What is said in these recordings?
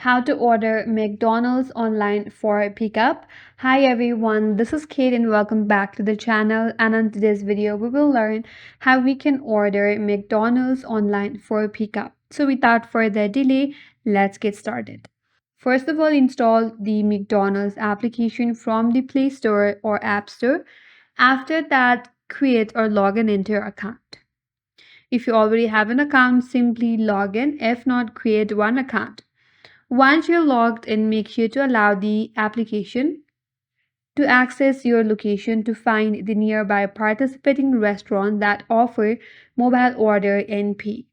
How to order McDonald's online for pickup. Hi everyone, this is Kate and welcome back to the channel. And on today's video, we will learn how we can order McDonald's online for pickup. So without further delay, let's get started. First of all, install the McDonald's application from the Play Store or App Store. After that, create or log in into your account. If you already have an account, simply log in. If not, create one account. Once you're logged in, make sure to allow the application to access your location to find the nearby participating restaurant that offer mobile order and pay.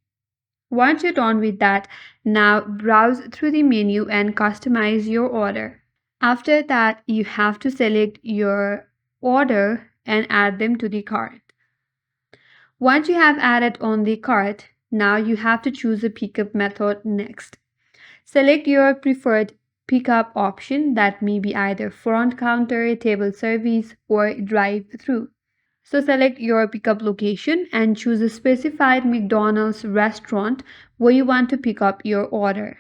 Once you're done with that, now browse through the menu and customize your order. After that, you have to select your order and add them to the cart. Once you have added on the cart, now you have to choose a pickup method next. Select your preferred pickup option that may be either front counter, table service, or drive-through. So select your pickup location and choose a specified McDonald's restaurant where you want to pick up your order.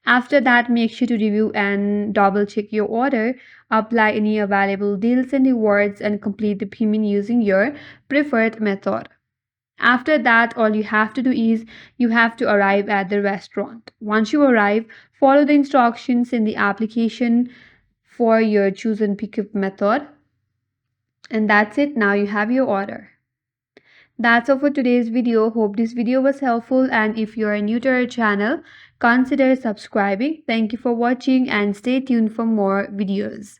After that, make sure to review and double check your order, apply any available deals and rewards, and complete the payment using your preferred method. After that, all you have to do is you have to arrive at the restaurant. Once you arrive, follow the instructions in the application for your chosen pickup method. And that's it. Now you have your order. That's all for today's video. Hope this video was helpful, and if you are new to our channel, consider subscribing. Thank you for watching and stay tuned for more videos.